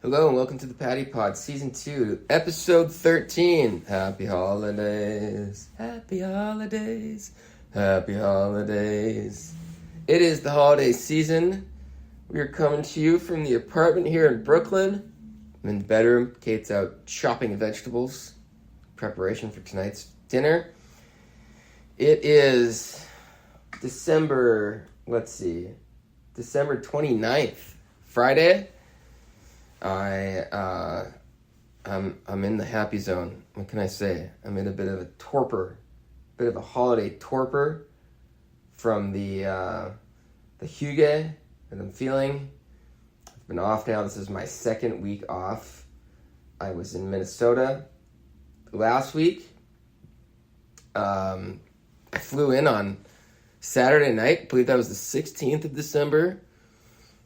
Hello and welcome to the Patty Pod, Season 2, Episode 13. Happy holidays, happy holidays, happy holidays. It is the holiday season. We are coming to you from the apartment here in Brooklyn. I'm in the bedroom. Kate's out chopping vegetables. Preparation for tonight's dinner. It is December 29th, Friday. I'm in the happy zone. What can I say? I'm in a bit of a holiday torpor from the hygge that I'm feeling. I've been off now. This is my second week off. I was in Minnesota last week. I flew in on Saturday night. I believe that was the 16th of December.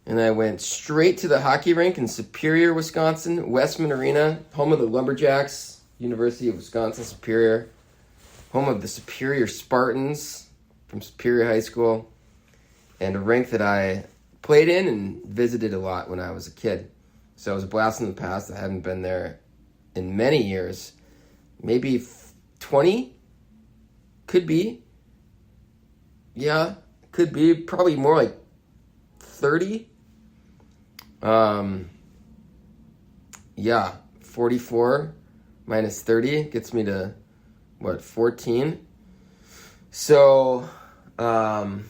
And I went straight to the hockey rink in Superior, Wisconsin, Westman Arena, home of the Lumberjacks, University of Wisconsin Superior, home of the Superior Spartans from Superior High School, and a rink that I played in and visited a lot when I was a kid. So it was a blast in the past. I haven't been there in many years. Maybe 20? Could be. Yeah, could be. Probably more like 30. 44 minus 30 gets me to 14. So I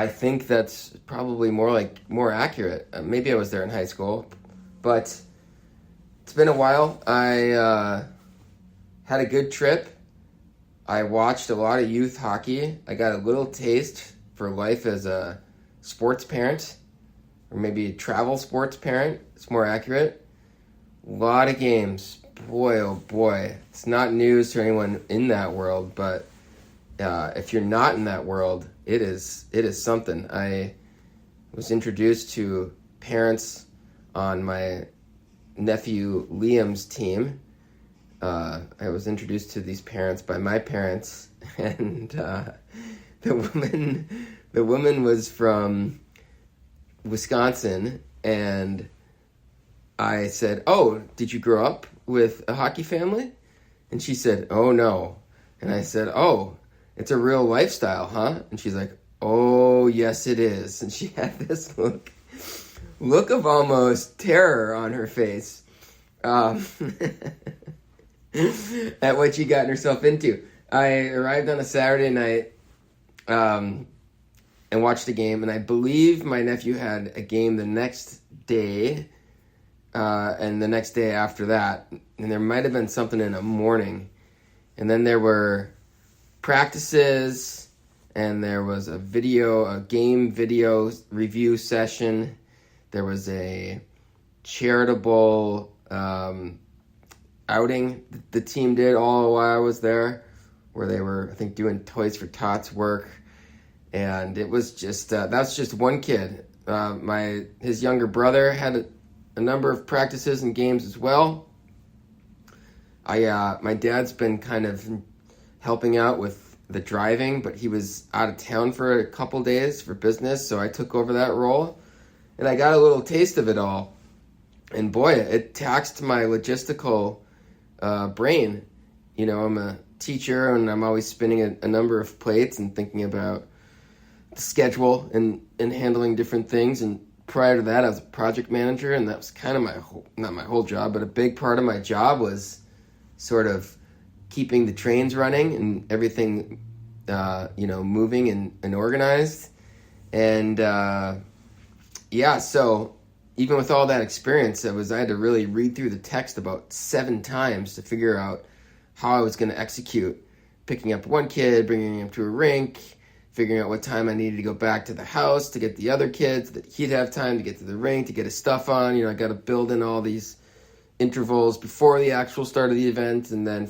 think that's probably more accurate. Maybe I was there in high school, but it's been a while. I had a good trip. I watched a lot of youth hockey. I got a little taste for life as a sports parent, or maybe a travel sports parent. It's more accurate. A lot of games. Boy, oh boy. It's not news to anyone in that world, but if you're not in that world, it is something. I was introduced to parents on my nephew Liam's team. I was introduced to these parents by my parents, and the woman was from Wisconsin, and I said, "Oh, did you grow up with a hockey family?" And she said, "Oh, no." And I said, "Oh, it's a real lifestyle, huh?" And she's like, "Oh, yes, it is." And she had this look of almost terror on her face at what she gotten herself into. I arrived on a Saturday night and watched the game, and I believe my nephew had a game the next day and the next day after that, and there might have been something in the morning, and then there were practices, and there was a game video review session. There was a charitable outing the team did all while I was there, where they were, I think, doing Toys for Tots work. And it was just, that's just one kid. His younger brother had a number of practices and games as well. My dad's been kind of helping out with the driving, but he was out of town for a couple days for business, so I took over that role. And I got a little taste of it all. And boy, it taxed my logistical brain. You know, I'm a teacher, and I'm always spinning a number of plates and thinking about the schedule and handling different things. And prior to that, I was a project manager, and that was kind of not my whole job, but a big part of my job was sort of keeping the trains running and everything, moving and organized. And so even with all that experience, I had to really read through the text about 7 times to figure out how I was going to execute picking up one kid, bringing him to a rink, figuring out what time I needed to go back to the house to get the other kids, that he'd have time to get to the rink, to get his stuff on. You know, I got to build in all these intervals before the actual start of the event, and then,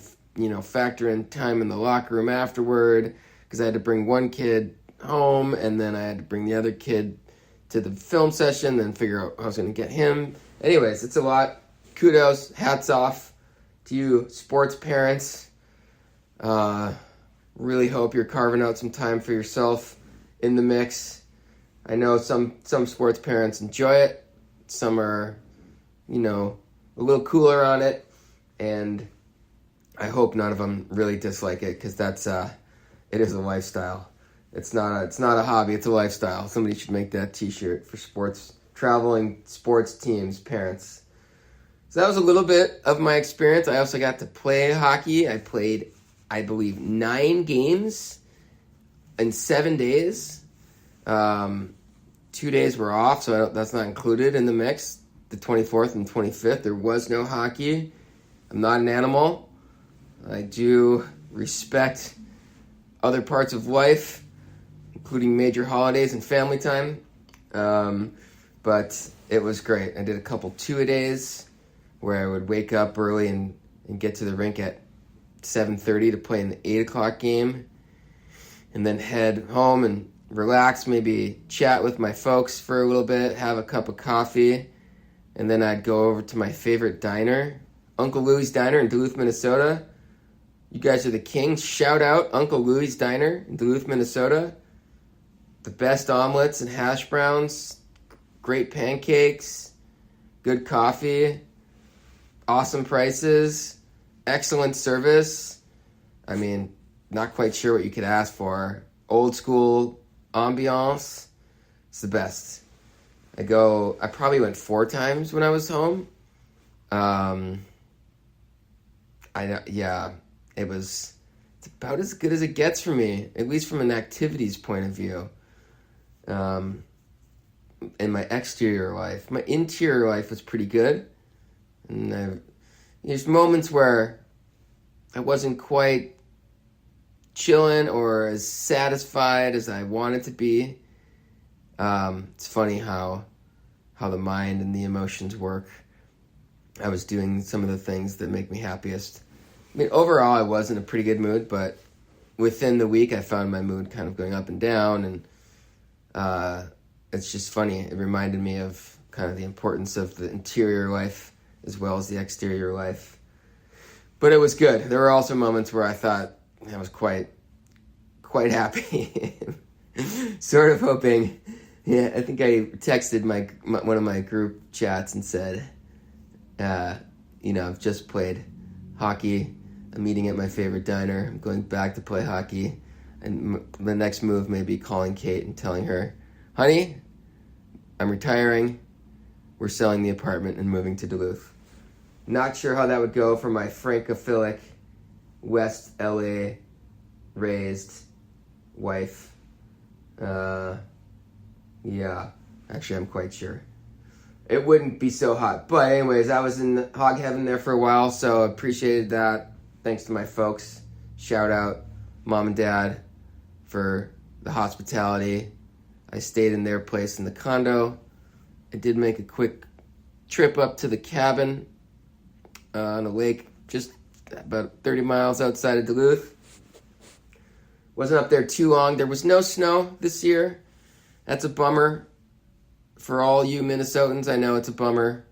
factor in time in the locker room afterward, because I had to bring one kid home, and then I had to bring the other kid to the film session, then figure out how I was going to get him. Anyways, it's a lot. Kudos, hats off to you sports parents. Really hope you're carving out some time for yourself in the mix. I know some sports parents enjoy it. Some are, you know, a little cooler on it. And I hope none of them really dislike it, because it is a lifestyle. It's not a hobby, it's a lifestyle. Somebody should make that t-shirt for traveling sports teams, parents. So that was a little bit of my experience. I also got to play hockey. I played, I believe, 9 games in 7 days. 2 days were off, so that's not included in the mix. The 24th and 25th, there was no hockey. I'm not an animal. I do respect other parts of life, including major holidays and family time. But it was great. I did a couple 2-a-days where I would wake up early and get to the rink at 7:30 to play in the 8 o'clock game, and then head home and relax, maybe chat with my folks for a little bit, have a cup of coffee, and then I'd go over to my favorite diner, Uncle Louie's Diner in Duluth, Minnesota. You guys are the kings. Shout out Uncle Louie's Diner in Duluth, Minnesota. The best omelets and hash browns, great pancakes, good coffee, awesome prices, excellent service. I mean, not quite sure what you could ask for. Old school ambiance. It's the best. I probably went 4 times when I was home. It's about as good as it gets for me, at least from an activities point of view. In my exterior life. My interior life was pretty good. And there's moments where I wasn't quite chilling or as satisfied as I wanted to be. It's funny how the mind and the emotions work. I was doing some of the things that make me happiest. I mean, overall, I was in a pretty good mood, but within the week, I found my mood kind of going up and down, and it's just funny. It reminded me of kind of the importance of the interior life as well as the exterior life. But it was good. There were also moments where I thought I was quite happy. Sort of hoping. Yeah, I think I texted one of my group chats and said, I've just played hockey. I'm eating at my favorite diner. I'm going back to play hockey. And the next move may be calling Kate and telling her, honey, I'm retiring. We're selling the apartment and moving to Duluth. Not sure how that would go for my Francophilic, West LA raised wife. Actually, I'm quite sure. It wouldn't be so hot. But anyways, I was in hog heaven there for a while, so I appreciated that. Thanks to my folks. Shout out Mom and Dad for the hospitality. I stayed in their place in the condo. I did make a quick trip up to the cabin on a lake just about 30 miles outside of Duluth. Wasn't up there too long. There was no snow this year. That's a bummer. For all you Minnesotans, I know it's a bummer.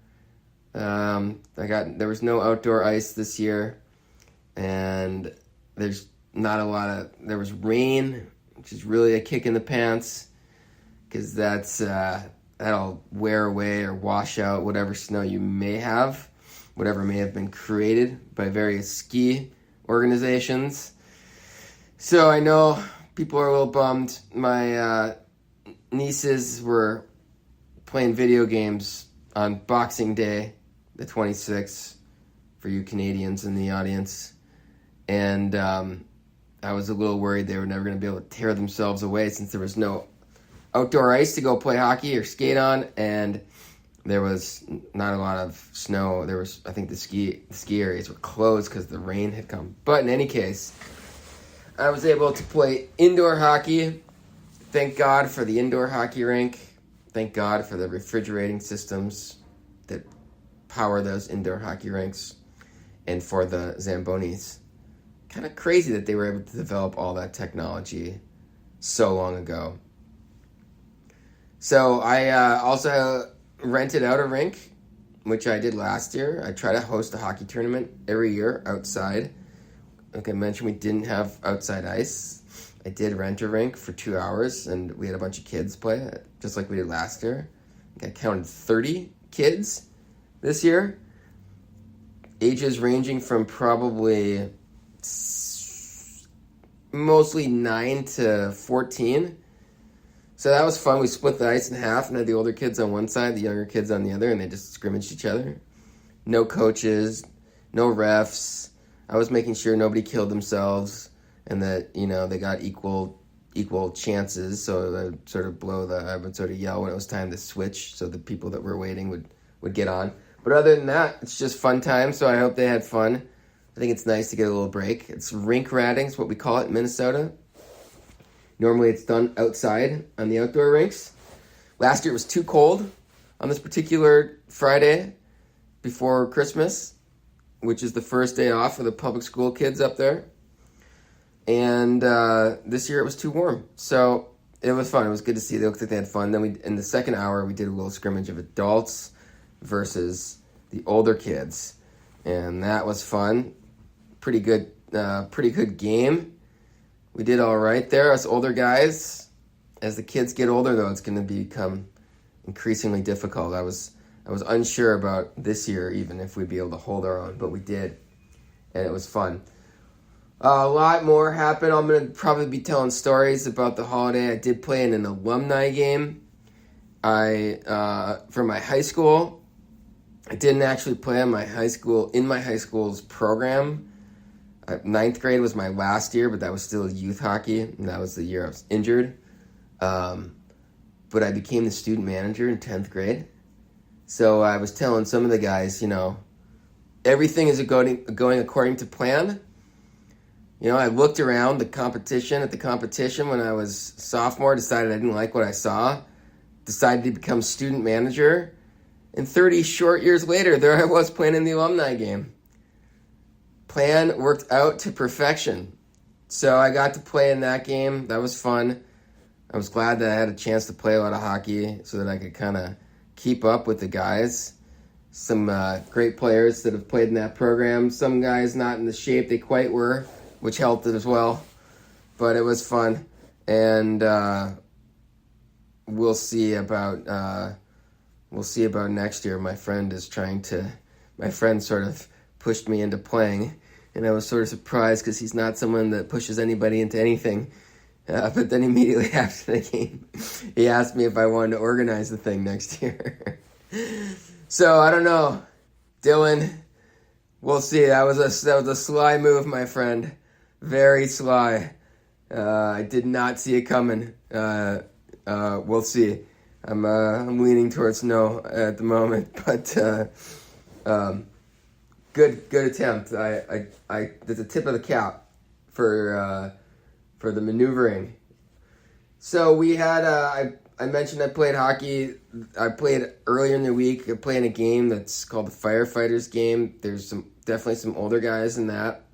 There was no outdoor ice this year. And there's there was rain, which is really a kick in the pants. Because that'll wear away or wash out whatever snow you may have. Whatever may have been created by various ski organizations. So I know people are a little bummed. My nieces were playing video games on Boxing Day, the 26th, for you Canadians in the audience. And I was a little worried they were never going to be able to tear themselves away since there was no outdoor ice to go play hockey or skate on, and there was not a lot of snow. I think the ski areas were closed because the rain had come. But in any case, I was able to play indoor hockey. Thank God for the indoor hockey rink. Thank God for the refrigerating systems that power those indoor hockey rinks, and for the Zambonis. Kind of crazy that they were able to develop all that technology so long ago. So I also rented out a rink, which I did last year. I try to host a hockey tournament every year outside. Like I mentioned, we didn't have outside ice. I did rent a rink for 2 hours, and we had a bunch of kids play, just like we did last year. I counted 30 kids this year, ages ranging from probably mostly 9 to 14. So that was fun. We split the ice in half and had the older kids on one side, the younger kids on the other, and they just scrimmaged each other. No coaches, no refs. I was making sure nobody killed themselves and that, they got equal chances. So I would sort of I would sort of yell when it was time to switch so the people that were waiting would get on. But other than that, it's just fun time, so I hope they had fun. I think it's nice to get a little break. It's rink ratting, is what we call it in Minnesota. Normally it's done outside on the outdoor rinks. Last year it was too cold on this particular Friday before Christmas, which is the first day off for the public school kids up there. And this year it was too warm. So it was fun. It was good to see. They looked like they had fun. Then in the second hour, we did a little scrimmage of adults versus the older kids. And that was fun. Pretty good game. We did all right there, us older guys. As the kids get older, though, it's going to become increasingly difficult. I was unsure about this year, even if we'd be able to hold our own, but we did, and it was fun. A lot more happened. I'm going to probably be telling stories about the holiday. I did play in an alumni game. For my high school. I didn't actually play in my high school's program. Ninth grade was my last year, but that was still youth hockey, and that was the year I was injured. But I became the student manager in 10th grade. So I was telling some of the guys, everything is going according to plan. I looked around at the competition when I was sophomore, decided I didn't like what I saw, decided to become student manager, and 30 short years later, there I was playing in the alumni game. Plan worked out to perfection. So I got to play in that game. That was fun. I was glad that I had a chance to play a lot of hockey so that I could kind of keep up with the guys. Some great players that have played in that program. Some guys not in the shape they quite were, which helped it as well. But it was fun. And we'll see about next year. My friend sort of pushed me into playing, and I was sort of surprised because he's not someone that pushes anybody into anything. But then immediately after the game, he asked me if I wanted to organize the thing next year. So I don't know, Dylan. We'll see. That was a sly move, my friend. Very sly. I did not see it coming. We'll see. I'm leaning towards no at the moment, but good attempt. There's a tip of the cap for the maneuvering. So we had I mentioned I played hockey. I played earlier in the week. I played in a game that's called the Firefighters game. There's definitely some older guys in that.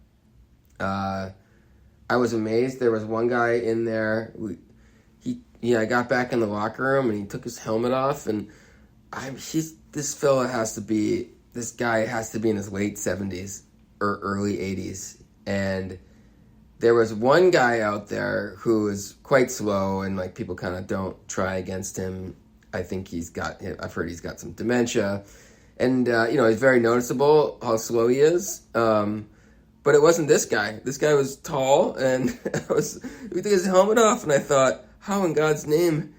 I was amazed. There was one guy in there. I got back in the locker room and he took his helmet off, and this guy has to be in his late 70s or early 80s, and there was one guy out there who is quite slow, and people kind of don't try against him. I've heard he's got some dementia, and it's very noticeable how slow he is. But it wasn't this guy. This guy was tall, and he took his helmet off, and I thought, how in God's name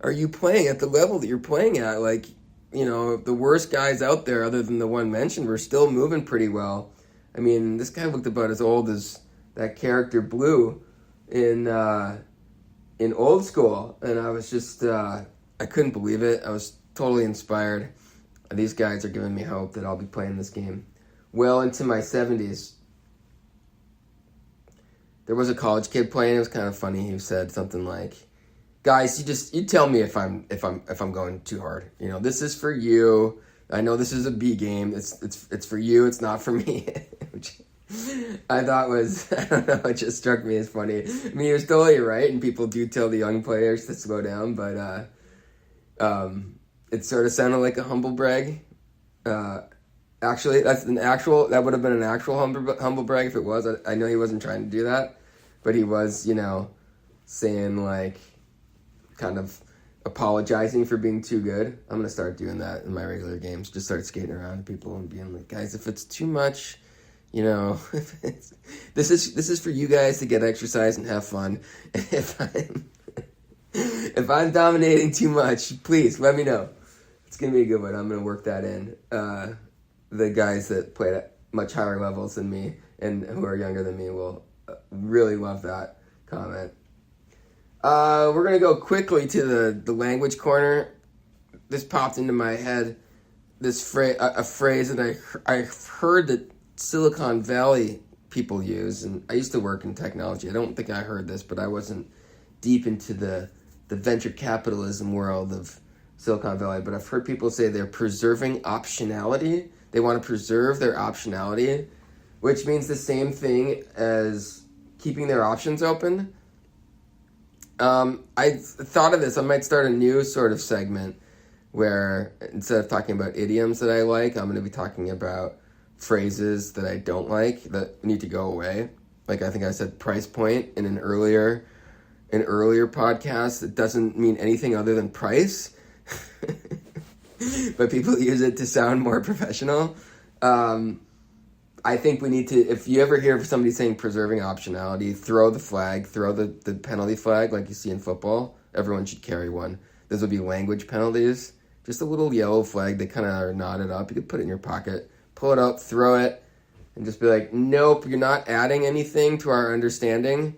are you playing at the level that you're playing at? The worst guys out there, other than the one mentioned, were still moving pretty well. I mean, this guy looked about as old as that character Blue in Old School, and I was just I couldn't believe it. I was totally inspired. These guys are giving me hope that I'll be playing this game well into my 70s. There was a college kid playing. It was kind of funny. He said something like, "Guys, you tell me if I'm going too hard. This is for you. I know this is a B game. It's for you. It's not for me." Which I thought was, I don't know, it just struck me as funny. I mean, he was totally right, and people do tell the young players to slow down, but it sort of sounded like a humble brag. Actually, that would have been an actual humble brag if it was. I know he wasn't trying to do that, but he was, saying kind of apologizing for being too good. I'm going to start doing that in my regular games. Just start skating around people and being like, guys, if it's too much, you know, this is for you guys to get exercise and have fun. If I'm dominating too much, please let me know. It's going to be a good one. I'm going to work that in. The guys that played at much higher levels than me and who are younger than me will really love that comment. We're going to go quickly to the language corner. This popped into my head, this a phrase that I've heard that Silicon Valley people use, and I used to work in technology. I don't think I heard this, but I wasn't deep into the venture capitalism world of Silicon Valley, but I've heard people say they're preserving optionality. They want to preserve their optionality, which means the same thing as keeping their options open. I thought of this. I might start a new sort of segment where instead of talking about idioms that I like, I'm going to be talking about phrases that I don't like that need to go away. Like I think I said price point in an earlier podcast. It doesn't mean anything other than price. But people use it to sound more professional. I think we need to, if you ever hear somebody saying preserving optionality, throw the flag, throw the penalty flag like you see in football. Everyone should carry one. Those would be language penalties. Just a little yellow flag. They kind of are knotted up. You could put it in your pocket, pull it up, throw it, and just be like, nope, you're not adding anything to our understanding.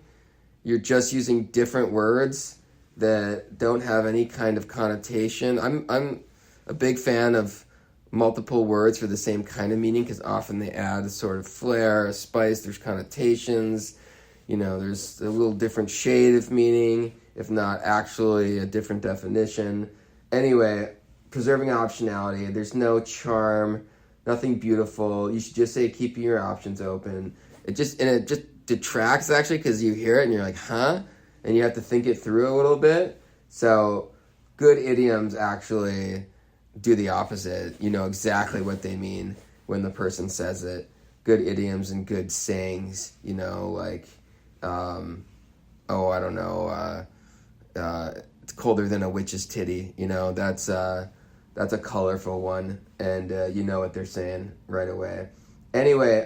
You're just using different words that don't have any kind of connotation. I'm a big fan of multiple words for the same kind of meaning because often they add a sort of flair, a spice, there's connotations, you know, there's a little different shade of meaning, if not actually a different definition. Anyway, preserving optionality, there's no charm, nothing beautiful. You should just say keeping your options open. It just detracts actually because you hear it and you're like, huh? And you have to think it through a little bit. So good idioms actually do the opposite. You know exactly what they mean when the person says it. Good idioms and good sayings, you know, like, I don't know, it's colder than a witch's titty, you know, that's a colorful one, and you know what they're saying right away. Anyway,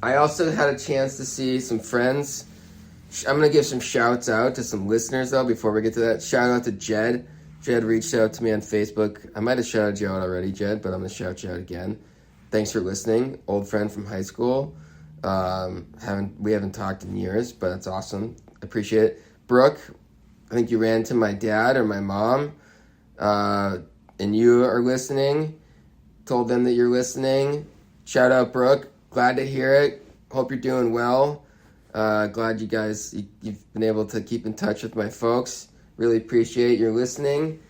I also had a chance to see some friends. I'm going to give some shouts out to some listeners, though, before we get to that. Shout out to Jed. Jed reached out to me on Facebook. I might have shouted you out already, Jed, but I'm going to shout you out again. Thanks for listening. Old friend from high school. We haven't talked in years, but it's awesome. I appreciate it. Brooke, I think you ran into my dad or my mom, and you are listening. Told them that you're listening. Shout out, Brooke. Glad to hear it. Hope you're doing well. Glad you guys, you've been able to keep in touch with my folks. Really appreciate your listening.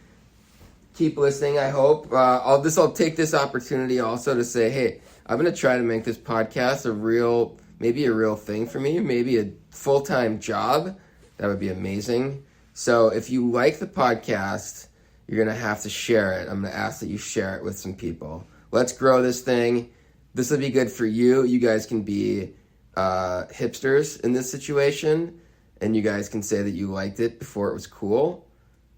Keep listening, I hope. I'll take this opportunity also to say, hey, I'm going to try to make this podcast maybe a real thing for me, maybe a full-time job. That would be amazing. So if you like the podcast, you're going to have to share it. I'm going to ask that you share it with some people. Let's grow this thing. This will be good for you. You guys can be hipsters in this situation, and you guys can say that you liked it before it was cool.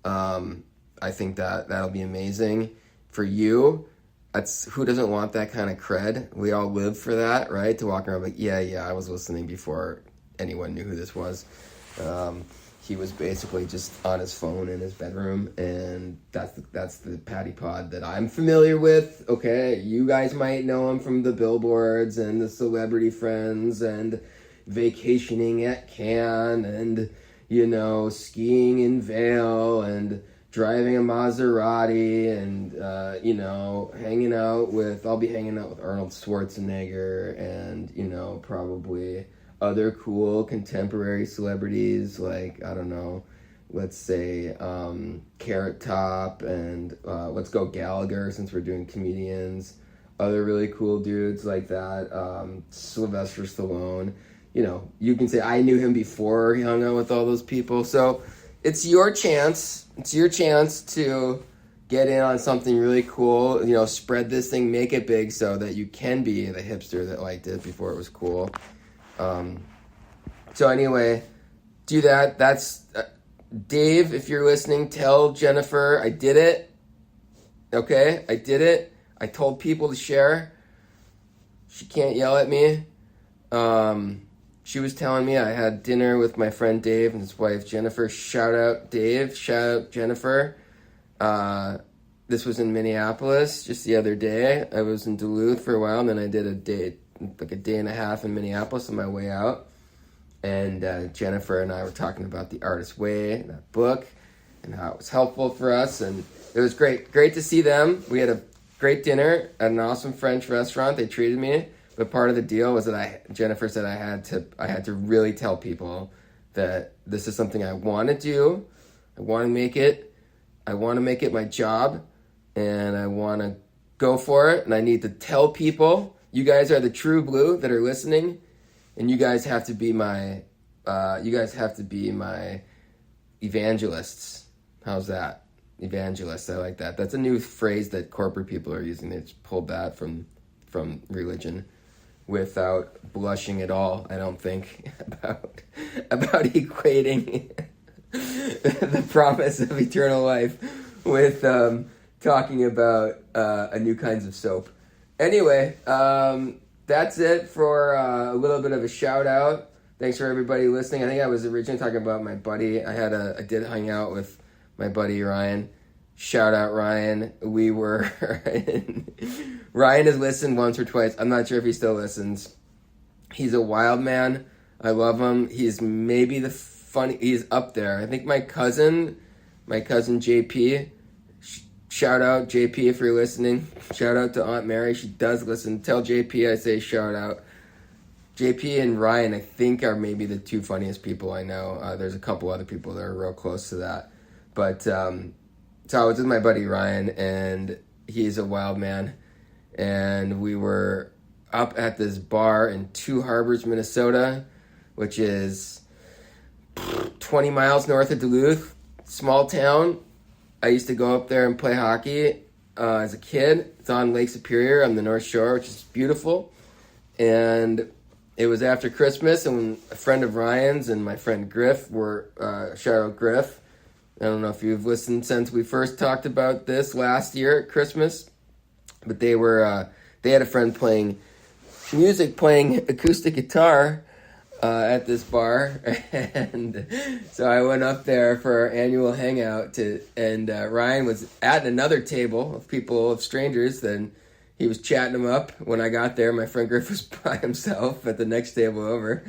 I think that'll be amazing for you. Who doesn't want that kind of cred? We all live for that, right? To walk around like, yeah, I was listening before anyone knew who this was. He was basically just on his phone in his bedroom, and that's the Patty Pod that I'm familiar with. Okay, you guys might know him from the billboards and the celebrity friends and vacationing at Cannes and, you know, skiing in Vail and driving a Maserati and, you know, I'll be hanging out with Arnold Schwarzenegger and, you know, probably other cool contemporary celebrities like, I don't know, let's say Carrot Top and Let's Go Gallagher, since we're doing comedians, other really cool dudes like that, Sylvester Stallone. You know, you can say I knew him before he hung out with all those people. So it's your chance. It's your chance to get in on something really cool. You know, spread this thing, make it big so that you can be the hipster that liked it before it was cool. So anyway, do that. That's Dave, if you're listening, tell Jennifer I did it. Okay, I did it. I told people to share. She can't yell at me. She was telling me I had dinner with my friend Dave and his wife Jennifer. Shout out Dave. Shout out Jennifer. This was in Minneapolis just the other day. I was in Duluth for a while, and then I did a day and a half in Minneapolis on my way out. And Jennifer and I were talking about The Artist's Way, that book, and how it was helpful for us. And it was great to see them. We had a great dinner at an awesome French restaurant. They treated me. But part of the deal was that Jennifer said I had to really tell people that this is something I want to do. I want to make it my job, and I want to go for it. And I need to tell people, you guys are the true blue that are listening, and you guys have to be my evangelists. How's that? Evangelists. I like that. That's a new phrase that corporate people are using. They just pulled that from religion, without blushing at all, I don't think, about equating the promise of eternal life with talking about a new kinds of soap. Anyway, that's it for a little bit of a shout out. Thanks for everybody listening. I think I was originally talking about my buddy. I did hang out with my buddy Ryan. Shout out Ryan. Ryan has listened once or twice. I'm not sure if he still listens. He's a wild man. I love him. He's maybe he's up there. I think my cousin JP, shout out JP if you're listening. Shout out to Aunt Mary. She does listen. Tell JP I say shout out. JP and Ryan, I think, are maybe the two funniest people I know. There's a couple other people that are real close to that. But, so I was with my buddy Ryan, and he's a wild man. And we were up at this bar in Two Harbors, Minnesota, which is 20 miles north of Duluth. Small town. I used to go up there and play hockey as a kid. It's on Lake Superior on the North Shore, which is beautiful. And it was after Christmas, and a friend of Ryan's and my friend Griff were, shout out Griff. I don't know if you've listened since we first talked about this last year at Christmas, but they had a friend playing acoustic guitar at this bar, and so I went up there for our annual hangout and Ryan was at another table of strangers. Then he was chatting them up. When I got there, my friend Griff was by himself at the next table over.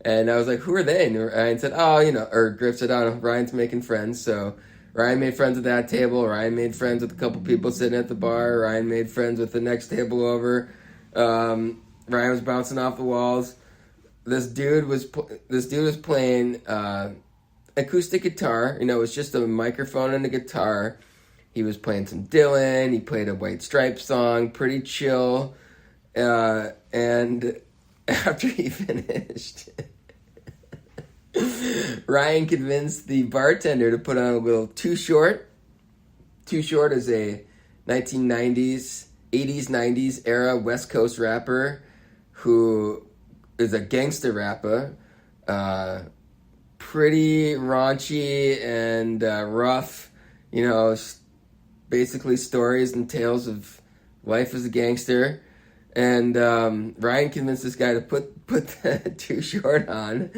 And I was like, who are they? And Ryan said, or Griff said, Ryan's making friends. So Ryan made friends at that table. Ryan made friends with a couple people sitting at the bar. Ryan made friends with the next table over. Ryan was bouncing off the walls. This dude was playing acoustic guitar. It was just a microphone and a guitar. He was playing some Dylan. He played a White Stripes song, pretty chill. And after he finished, Ryan convinced the bartender to put on a little Too Short. Too Short is a 1990s, 80s, 90s era West Coast rapper who is a gangster rapper. Pretty raunchy and rough, basically stories and tales of life as a gangster. And Ryan convinced this guy to put the Too Short on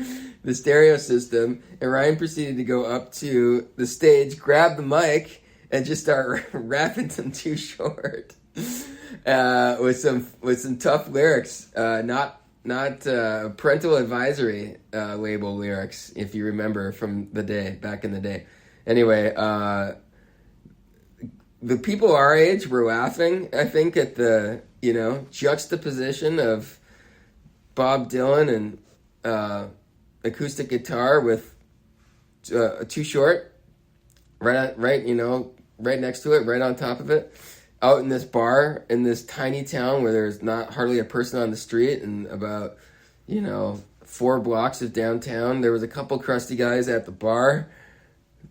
the stereo system, and Ryan proceeded to go up to the stage, grab the mic, and just start rapping some Too Short with some tough lyrics, not parental advisory label lyrics, if you remember from back in the day. Anyway, the people our age were laughing, I think, at the juxtaposition of Bob Dylan and acoustic guitar with Too Short right next to it, right on top of it, out in this bar in this tiny town where there's not hardly a person on the street, and about 4 blocks of downtown there was a couple crusty guys at the bar.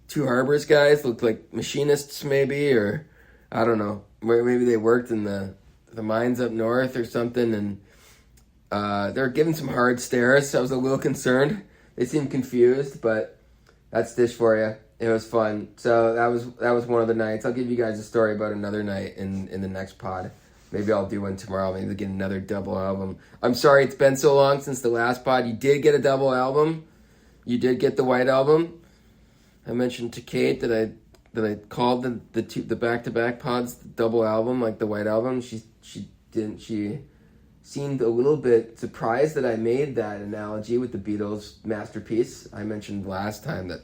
Two Harbors guys looked like machinists maybe, or I don't know, maybe they worked in the mines up north or something, and they were giving some hard stares. So I was a little concerned. They seemed confused, but That's Dish for you. It was fun. So that was one of the nights. I'll give you guys a story about another night in the next pod. Maybe I'll do one tomorrow. Maybe get another double album. I'm sorry it's been so long since the last pod. You did get a double album. You did get the White Album. I mentioned to Kate that I called the back-to-back pods the double album, like the White Album. She seemed a little bit surprised that I made that analogy with the Beatles' masterpiece. I mentioned last time that,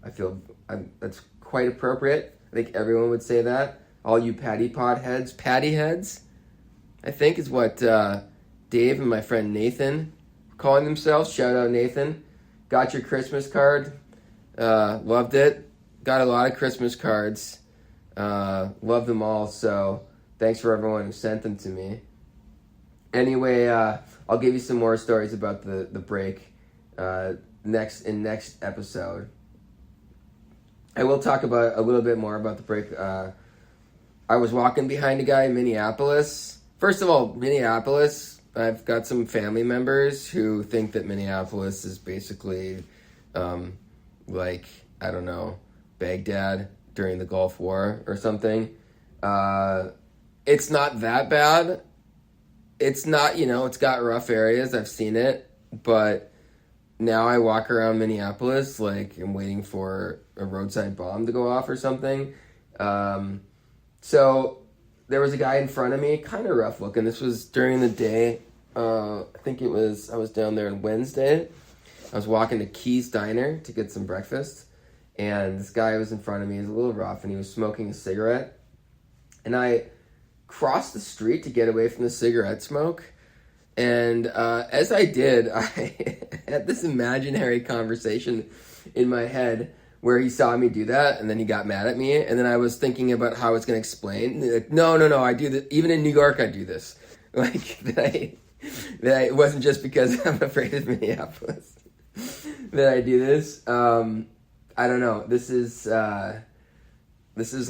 I feel that's quite appropriate. I think everyone would say that. All you patty heads, I think is what Dave and my friend Nathan were calling themselves. Shout out Nathan. Got your Christmas card. Loved it. Got a lot of Christmas cards. Loved them all. So thanks for everyone who sent them to me. Anyway, I'll give you some more stories about the break next episode. I will talk about a little bit more about the break. I was walking behind a guy in Minneapolis. First of all, Minneapolis, I've got some family members who think that Minneapolis is basically like, I don't know, Baghdad during the Gulf War or something. It's not that bad. It's not, it's got rough areas. I've seen it. But now I walk around Minneapolis like I'm waiting for a roadside bomb to go off or something. So there was a guy in front of me, kind of rough looking. This was during the day. I was down there on Wednesday. I was walking to Key's Diner to get some breakfast. And this guy was in front of me. He was a little rough and he was smoking a cigarette. And I crossed the street to get away from the cigarette smoke. And as I did, I had this imaginary conversation in my head where he saw me do that, and then he got mad at me, and then I was thinking about how I was going to explain. Like, no, I do this. Even in New York, I do this. Like, it wasn't just because I'm afraid of Minneapolis that I do this. I don't know. This is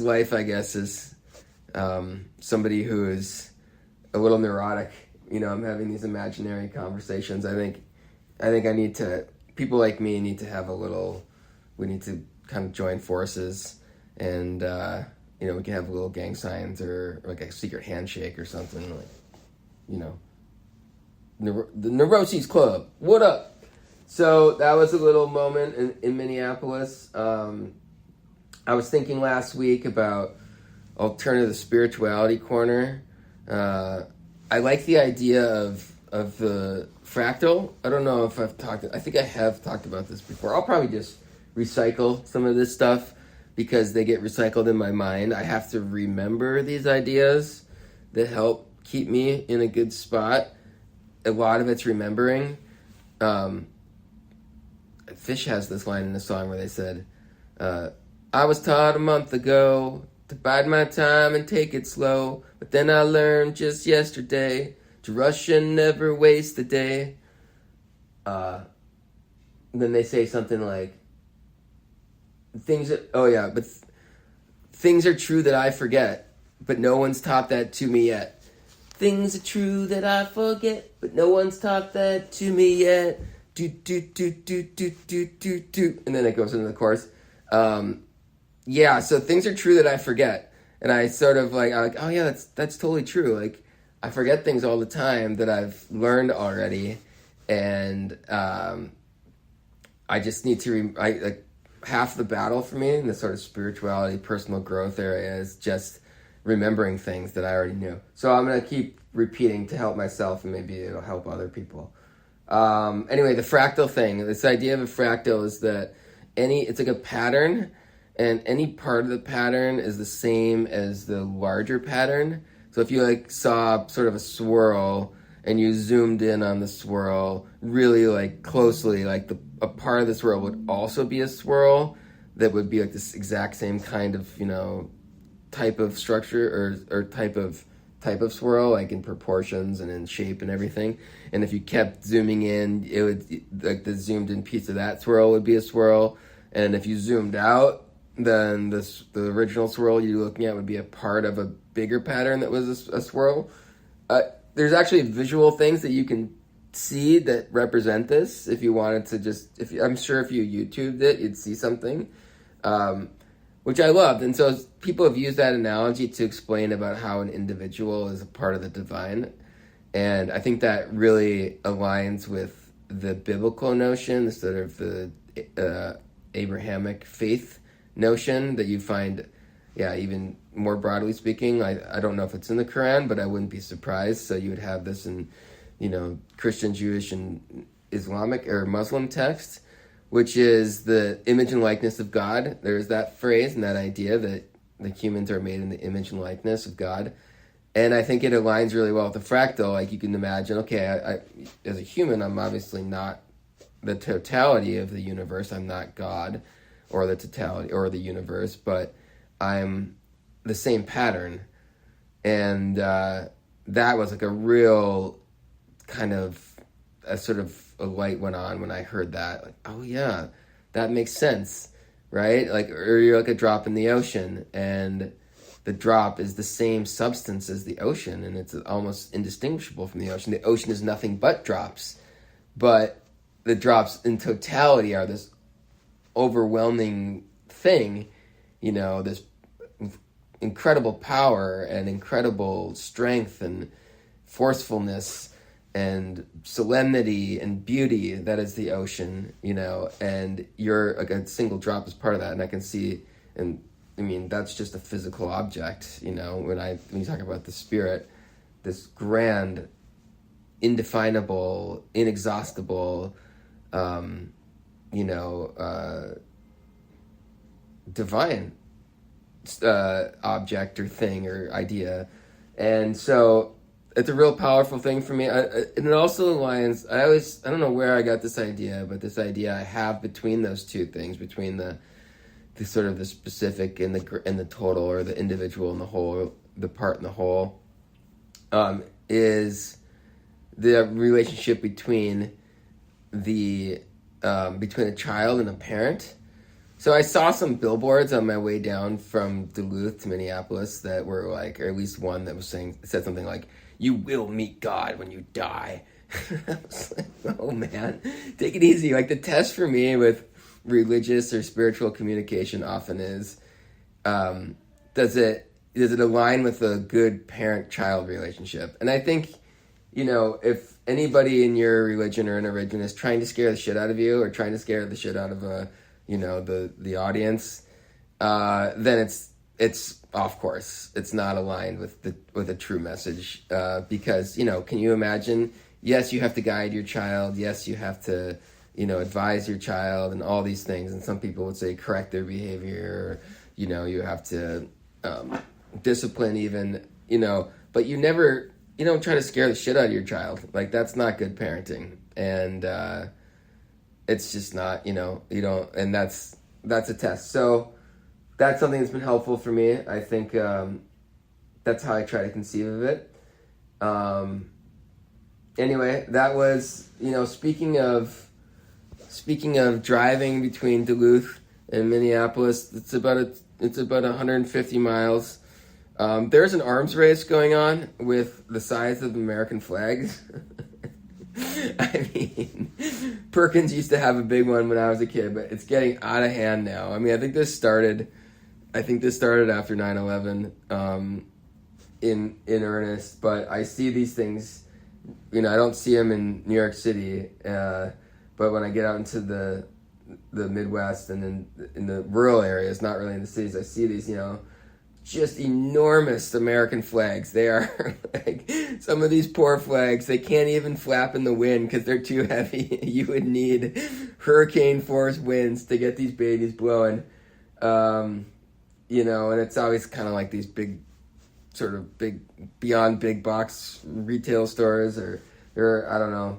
life, I guess, as somebody who is a little neurotic. I'm having these imaginary conversations. I think I need to, people like me need to have we need to kind of join forces and, we can have little gang signs or like a secret handshake or something like, the Neuroses Club. What up? So that was a little moment in Minneapolis. I was thinking last week about alternative spirituality corner. I like the idea of the fractal. I don't know if I think I have talked about this before. I'll probably just recycle some of this stuff because they get recycled in my mind. I have to remember these ideas that help keep me in a good spot. A lot of it's remembering. Fish has this line in the song where they said, I was taught a month ago to bide my time and take it slow, but then I learned just yesterday to rush and never waste the day. Then they say something like, things are true that I forget, but no one's taught that to me yet. Things are true that I forget, but no one's taught that to me yet. Do, do, do, do, do, do, do, do. And then it goes into the chorus. So things are true that I forget. And I sort of I'm like, oh yeah, that's totally true. Like, I forget things all the time that I've learned already. And I just need to, half the battle for me in this sort of spirituality, personal growth area is just remembering things that I already knew. So I'm going to keep repeating to help myself, and maybe it'll help other people. Anyway, the fractal thing, this idea of a fractal is that it's like a pattern, and any part of the pattern is the same as the larger pattern. So if you saw sort of a swirl and you zoomed in on the swirl really closely, a part of the swirl would also be a swirl that would be this exact same kind of, type of structure or type of swirl, in proportions and in shape and everything. And if you kept zooming in, it would, the zoomed in piece of that swirl would be a swirl. And if you zoomed out, then the original swirl you're looking at would be a part of a bigger pattern that was a swirl. There's actually visual things that you can see that represent this. If you wanted to just, I'm sure if you YouTubed it, you'd see something, which I loved. And so people have used that analogy to explain about how an individual is a part of the divine. And I think that really aligns with the biblical notion, the sort of the Abrahamic faith notion that you find, even more broadly speaking. I don't know if it's in the Quran, but I wouldn't be surprised. So you would have this in, Christian, Jewish, and Islamic or Muslim texts, which is the image and likeness of God. There's that phrase and that idea that the humans are made in the image and likeness of God. And I think it aligns really well with the fractal. Like you can imagine, okay, I as a human, I'm obviously not the totality of the universe. I'm not God or the totality or the universe, but I'm the same pattern. And that was like a real kind of a sort of a light went on when I heard that. Like, oh yeah, that makes sense, right? Like, or you're like a drop in the ocean, and the drop is the same substance as the ocean, and it's almost indistinguishable from the ocean. The ocean is nothing but drops, but the drops in totality are this overwhelming thing, this incredible power and incredible strength and forcefulness and solemnity and beauty that is the ocean, and you're like a single drop is part of that. And I can see, and I mean, that's just a physical object, when you talk about the spirit, this grand, indefinable, inexhaustible, divine object or thing or idea. And so it's a real powerful thing for me. And it also aligns, I don't know where I got this idea, but this idea I have between those two things, between the sort of the specific and the total, or the individual and the whole, the part and the whole, is the relationship between between a child and a parent. So I saw some billboards on my way down from Duluth to Minneapolis that were like, or at least one that said something like, "You will meet God when you die." I was like, oh man, take it easy. Like the test for me with religious or spiritual communication often is, does it align with a good parent-child relationship? And I think, if anybody in your religion or in a religion is trying to scare the shit out of you or trying to scare the shit out of the audience, then it's off course. It's not aligned with a true message, because, can you imagine? Yes, you have to guide your child. Yes, you have to, advise your child and all these things. And some people would say correct their behavior, you have to discipline even, but you don't try to scare the shit out of your child. Like, that's not good parenting. And it's just not, you don't, and that's a test. So that's something that's been helpful for me. I think that's how I try to conceive of it. Anyway, that was, speaking of driving between Duluth and Minneapolis, it's about 150 miles. There's an arms race going on with the size of American flags. I mean, Perkins used to have a big one when I was a kid, but it's getting out of hand now. I mean, I think this started after 9/11 in earnest, but I see these things, I don't see them in New York City, but when I get out into the Midwest and in the rural areas, not really in the cities, I see these, just enormous American flags. They are like, some of these poor flags, they can't even flap in the wind because they're too heavy. You would need hurricane force winds to get these babies blowing. And it's always kind of like these big, sort of big, beyond big box retail stores, or I don't know.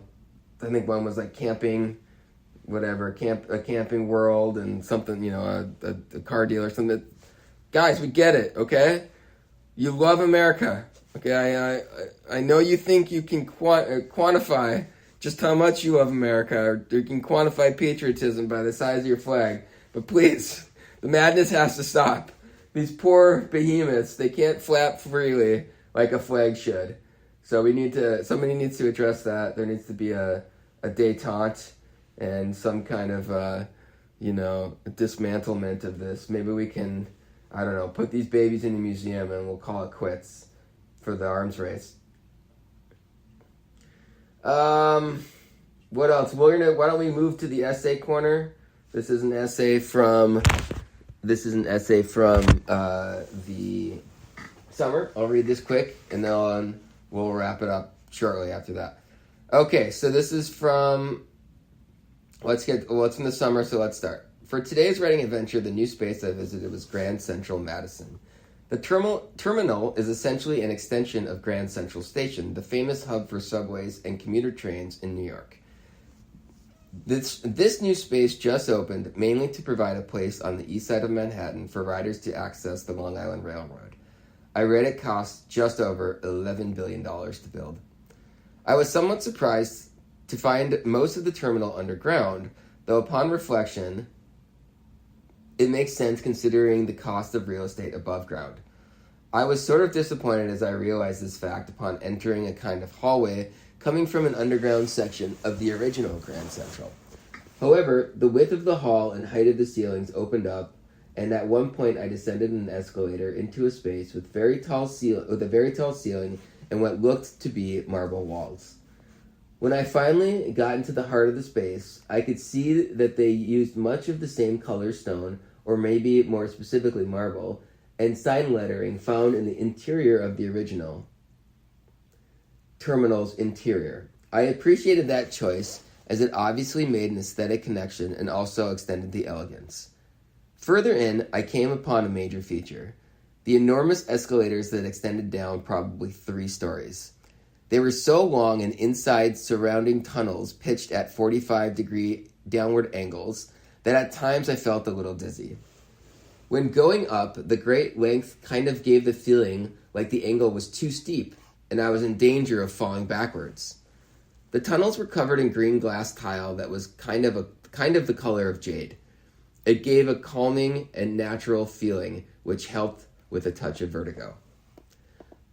I think one was like camping, a camping world, and something, a car dealer, something. Guys, we get it, okay? You love America, okay? I know you think you can quantify just how much you love America, or you can quantify patriotism by the size of your flag, but please, the madness has to stop. These poor behemoths, they can't flap freely like a flag should. So somebody needs to address that. There needs to be a détente and some kind of, dismantlement of this. Maybe we can, I don't know, put these babies in a museum and we'll call it quits for the arms race. What else? Why don't we move to the essay corner? This is an essay from the summer. I'll read this quick, and then we'll wrap it up shortly after that. Okay, so this is from, it's from the summer, so let's start. For today's writing adventure, the new space I visited was Grand Central Madison. The terminal is essentially an extension of Grand Central Station, the famous hub for subways and commuter trains in New York. This new space just opened mainly to provide a place on the east side of Manhattan for riders to access the Long Island Railroad. I read it cost just over $11 billion to build. I was somewhat surprised to find most of the terminal underground, though upon reflection, it makes sense considering the cost of real estate above ground. I was sort of disappointed as I realized this fact upon entering a kind of hallway coming from an underground section of the original Grand Central. However, the width of the hall and height of the ceilings opened up, and at one point I descended an escalator into a space with a very tall ceiling and what looked to be marble walls. When I finally got into the heart of the space, I could see that they used much of the same color stone, or maybe more specifically marble, and sign lettering found in the interior of the original terminal's interior. I appreciated that choice as it obviously made an aesthetic connection and also extended the elegance. Further in, I came upon a major feature: the enormous escalators that extended down probably 3 stories. They were so long and inside surrounding tunnels pitched at 45-degree downward angles that at times I felt a little dizzy. When going up, the great length kind of gave the feeling like the angle was too steep and I was in danger of falling backwards. The tunnels were covered in green glass tile that was kind of the color of jade. It gave a calming and natural feeling, which helped with a touch of vertigo.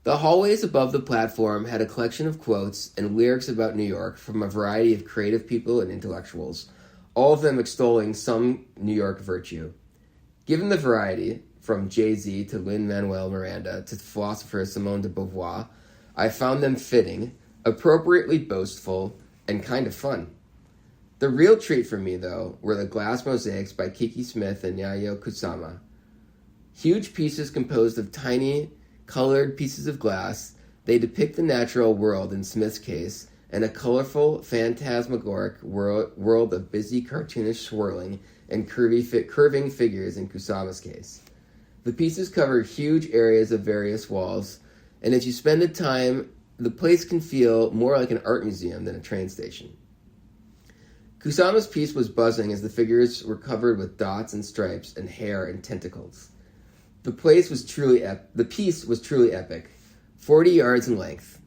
The hallways above the platform had a collection of quotes and lyrics about New York from a variety of creative people and intellectuals, all of them extolling some New York virtue. Given the variety, from Jay-Z to Lin-Manuel Miranda to philosopher Simone de Beauvoir, I found them fitting, appropriately boastful, and kind of fun. The real treat for me, though, were the glass mosaics by Kiki Smith and Yayoi Kusama. Huge pieces composed of tiny, colored pieces of glass, they depict the natural world in Smith's case, and a colorful, phantasmagoric world of busy, cartoonish swirling and curving figures in Kusama's case. The pieces cover huge areas of various walls, and if you spend the time, the place can feel more like an art museum than a train station. Kusama's piece was buzzing as the figures were covered with dots and stripes and hair and tentacles. The piece was truly epic, 40 yards in length.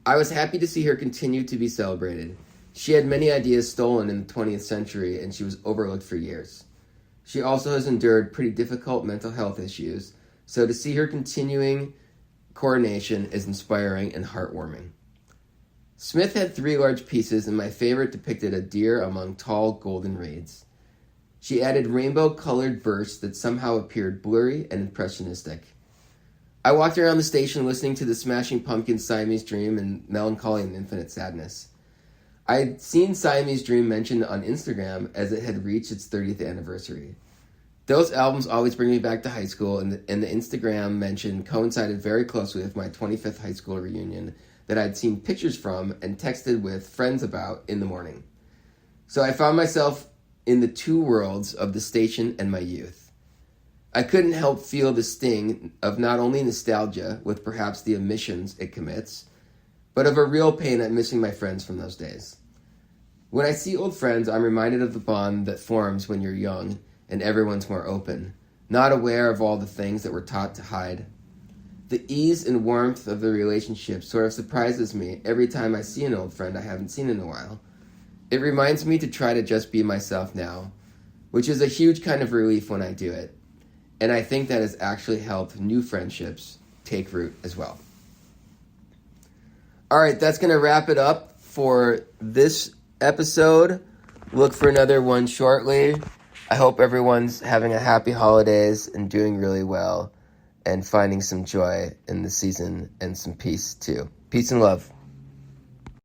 I was happy to see her continue to be celebrated. She had many ideas stolen in the 20th century, and she was overlooked for years. She also has endured pretty difficult mental health issues, so to see her continuing coronation is inspiring and heartwarming. Smith had 3 large pieces, and my favorite depicted a deer among tall golden reeds. She added rainbow-colored bursts that somehow appeared blurry and impressionistic. I walked around the station listening to the Smashing Pumpkins' Siamese Dream and Melancholy and Infinite Sadness. I had seen Siamese Dream mentioned on Instagram as it had reached its 30th anniversary. Those albums always bring me back to high school, and the Instagram mention coincided very closely with my 25th high school reunion that I'd seen pictures from and texted with friends about in the morning. So I found myself in the 2 worlds of the station and my youth. I couldn't help feel the sting of not only nostalgia with perhaps the omissions it commits, but of a real pain at missing my friends from those days. When I see old friends, I'm reminded of the bond that forms when you're young and everyone's more open, not aware of all the things that we're taught to hide. The ease and warmth of the relationship sort of surprises me every time I see an old friend I haven't seen in a while. It reminds me to try to just be myself now, which is a huge kind of relief when I do it. And I think that has actually helped new friendships take root as well. All right, that's going to wrap it up for this episode. Look for another one shortly. I hope everyone's having a happy holidays and doing really well and finding some joy in the season and some peace too. Peace and love.